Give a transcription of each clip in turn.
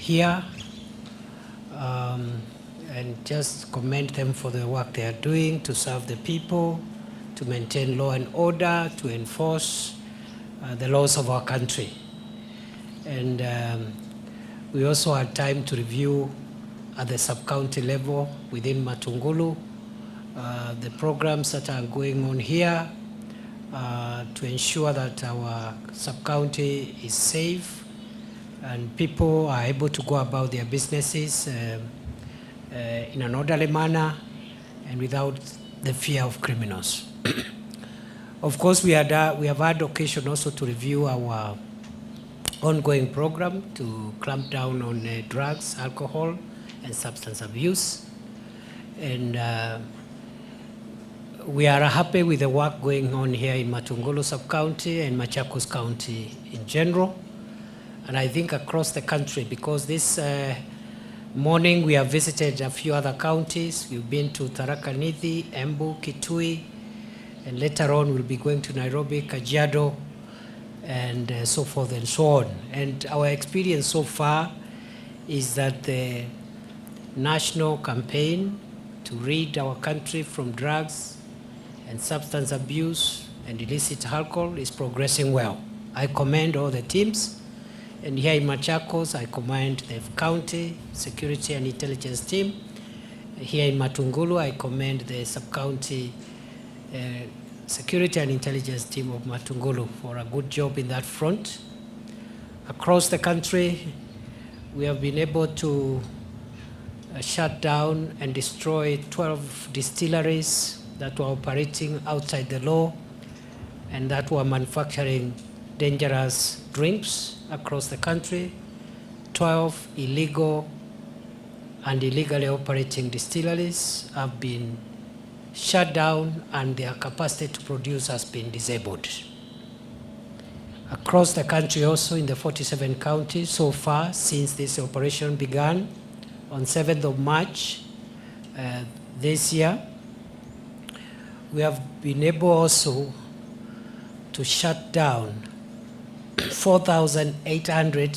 here and just commend them for the work they are doing to serve the people, to maintain law and order, to enforce the laws of our country. And we also had time to review at the sub-county level within Matungulu the programs that are going on here to ensure that our sub-county is safe and people are able to go about their businesses in an orderly manner and without the fear of criminals. Of course, we have had occasion also to review our ongoing program to clamp down on drugs, alcohol, and substance abuse. And we are happy with the work going on here in Matungulu sub-county and Machakos County in general. And I think across the country, because this morning we have visited a few other counties. We've been to Tharaka Nithi, Embu, Kitui, and later on we'll be going to Nairobi, Kajiado, and so forth and so on. And our experience so far is that the national campaign to rid our country from drugs and substance abuse and illicit alcohol is progressing well. I commend all the teams. And here in Machakos, I commend the county security and intelligence team. Here in Matungulu, I commend the sub-county security and intelligence team of Matungulu for a good job in that front. Across the country, we have been able to shut down and destroy 12 distilleries that were operating outside the law and that were manufacturing dangerous drinks across the country. 12 illegal and illegally operating distilleries have been shut down and their capacity to produce has been disabled. Across the country also in the 47 counties so far since this operation began on 7th of March this year, we have been able also to shut down 4,800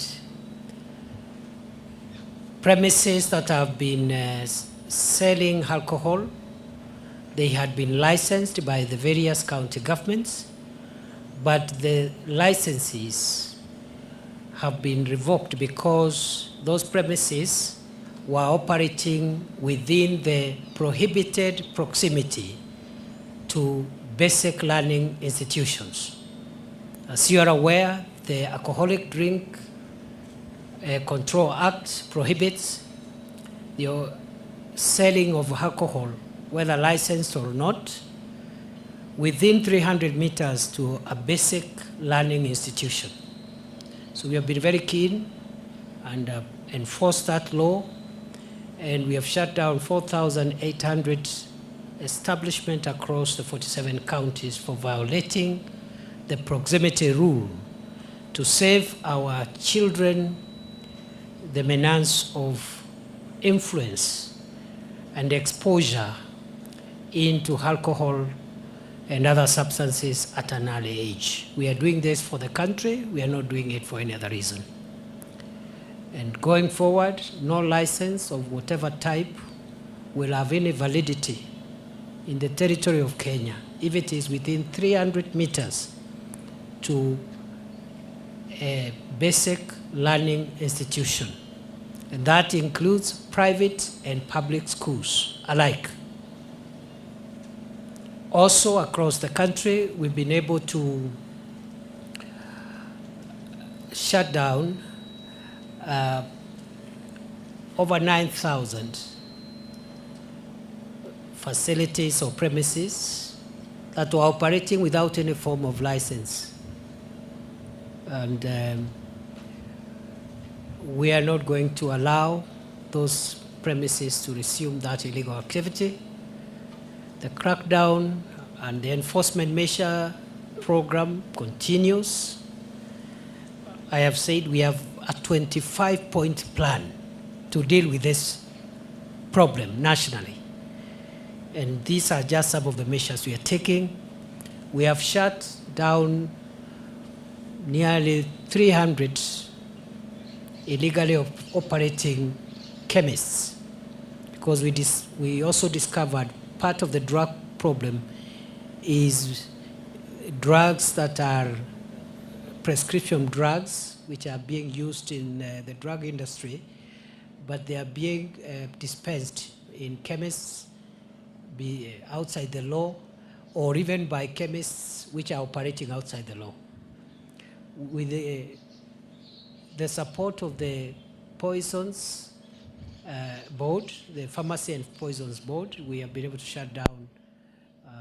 premises that have been selling alcohol. They had been licensed by the various county governments, but the licenses have been revoked because those premises were operating within the prohibited proximity to basic learning institutions. As you are aware, the Alcoholic Drink Control Act prohibits the selling of alcohol, whether licensed or not, within 300 meters to a basic learning institution. So we have been very keen and enforced that law, and we have shut down 4,800 establishments across the 47 counties for violating the proximity rule to save our children the menace of influence and exposure into alcohol and other substances at an early age. We are doing this for the country. We are not doing it for any other reason. And going forward, no license of whatever type will have any validity in the territory of Kenya if it is within 300 meters to a basic learning institution. And that includes private and public schools alike. Also across the country, we've been able to shut down over 9,000 facilities or premises that were operating without any form of license. And we are not going to allow those premises to resume that illegal activity. The crackdown and the enforcement measure program continues. I have said we have a 25-point plan to deal with this problem nationally. And these are just some of the measures we are taking. We have shut down nearly 300 illegally operating chemists, because we also discovered part of the drug problem is drugs that are prescription drugs, which are being used in the drug industry, but they are being dispensed in chemists outside the law, or even by chemists which are operating outside the law. With the support of the Poisons Board, the Pharmacy and Poisons Board, we have been able to shut down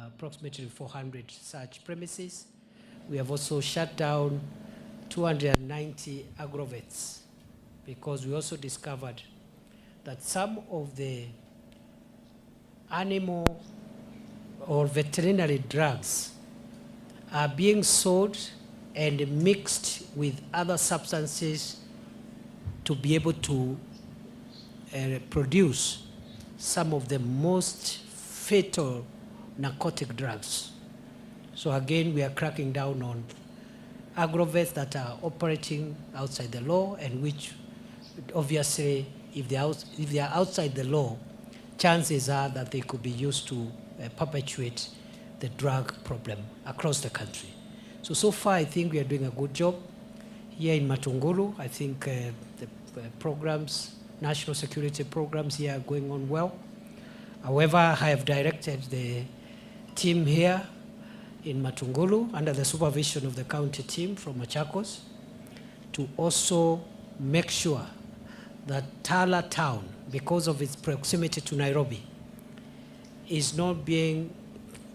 approximately 400 such premises. We have also shut down 290 agrovets, because we also discovered that some of the animal or veterinary drugs are being sold and mixed with other substances to be able to produce some of the most fatal narcotic drugs. So again, we are cracking down on agrovets that are operating outside the law, and which obviously, if they are outside the law, chances are that they could be used to perpetuate the drug problem across the country. So far, I think we are doing a good job. Here in Matungulu, I think the programs, national security programs here are going on well. However, I have directed the team here in Matungulu, under the supervision of the county team from Machakos, to also make sure that Tala town, because of its proximity to Nairobi, is not being,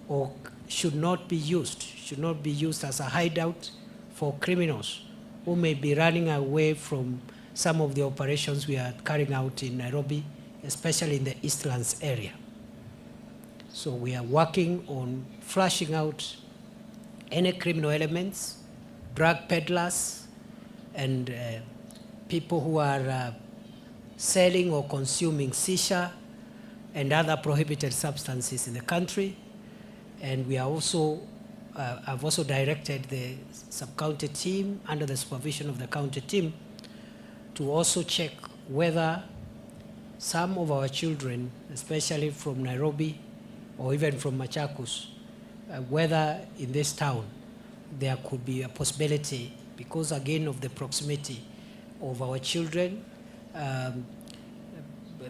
or should not be used as a hideout for criminals who may be running away from some of the operations we are carrying out in Nairobi, especially in the Eastlands area. So we are working on flushing out any criminal elements, drug peddlers, and people who are selling or consuming shisha and other prohibited substances in the country. And we are also, I've also directed the sub-county team, under the supervision of the county team, to also check whether some of our children, especially from Nairobi or even from Machakos, whether in this town there could be a possibility, because again of the proximity of our children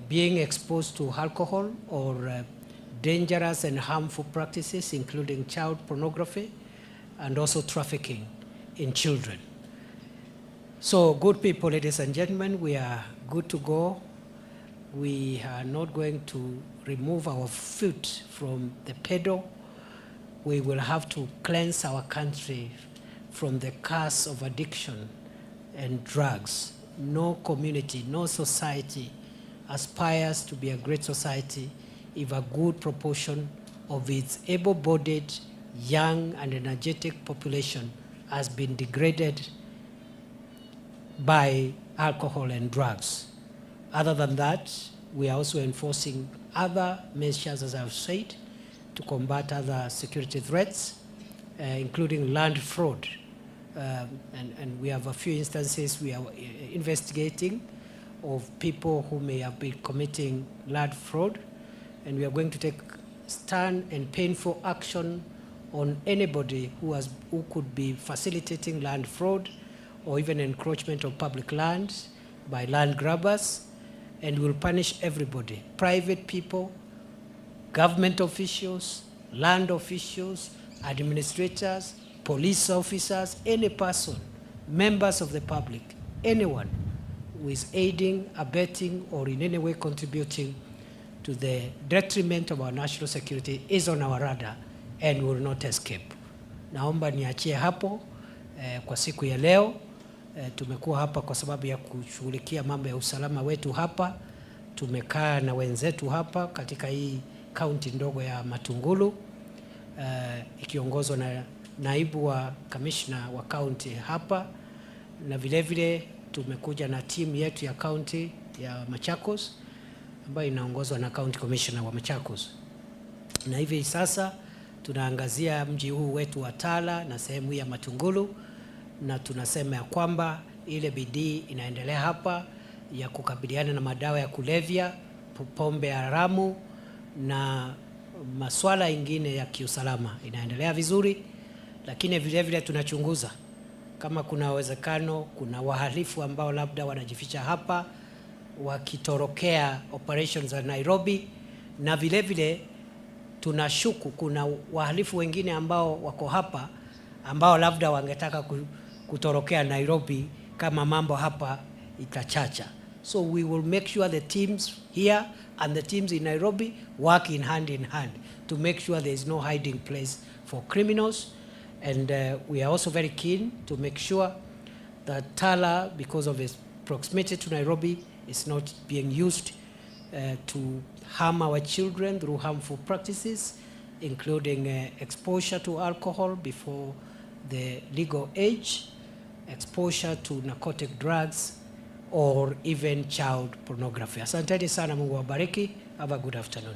being exposed to alcohol or dangerous and harmful practices, including child pornography and also trafficking in children. So, good people, ladies and gentlemen, we are good to go. We are not going to remove our foot from the pedal. We will have to cleanse our country from the curse of addiction and drugs. No community, no society aspires to be a great society if a good proportion of its able-bodied, young and energetic population has been degraded by alcohol and drugs. Other than that, we are also enforcing other measures, as I've said, to combat other security threats, including land fraud. And we have a few instances we are investigating of people who may have been committing land fraud, and we are going to take stern and painful action on anybody who could be facilitating land fraud or even encroachment of public land by land grabbers, and will punish everybody, private people, government officials, land officials, administrators, police officers, any person, members of the public, anyone who is aiding, abetting, or in any way contributing to the detriment of our national security is on our radar and will not escape. Naomba niachie hapo kwa siku ya leo. Tumekuwa hapa kwa sababu ya kushughulikia mambo ya usalama wetu hapa. Tumekaa na wenzetu hapa katika hii kaunti ndogo ya Matungulu, ikiongozwa na naibu wa kamishna wa kaunti hapa, na vile vile tumekuja na timu yetu ya kaunti ya Machakos ambayo inaongozwa na county commissioner wa Machakos. Na hivi sasa tunaangazia mji huu wetu wa Tala na sehemu ya Matungulu, na tunasema ya kwamba ile bidii inaendelea hapa ya kukabiliana na madawa ya kulevya, pombe haramu na masuala ingine ya kiusalama inaendelea vizuri, lakini vile vile tunachunguza kama kuna uwezekano kuna wahalifu ambao labda wanajificha hapa wakitorokea operations za Nairobi, na vile vile tunashuku kuna wahalifu wengine ambao wako hapa ambao labda wangetaka kutorokea Nairobi kama mambo hapa itachacha. So we will make sure the teams here and the teams in Nairobi work in hand to make sure there is no hiding place for criminals. And we are also very keen to make sure that Tala, because of its proximity to Nairobi, is not being used to harm our children through harmful practices, including exposure to alcohol before the legal age, exposure to narcotic drugs, or even child pornography. Asanteni sana, Mungu wabariki. Have a good afternoon.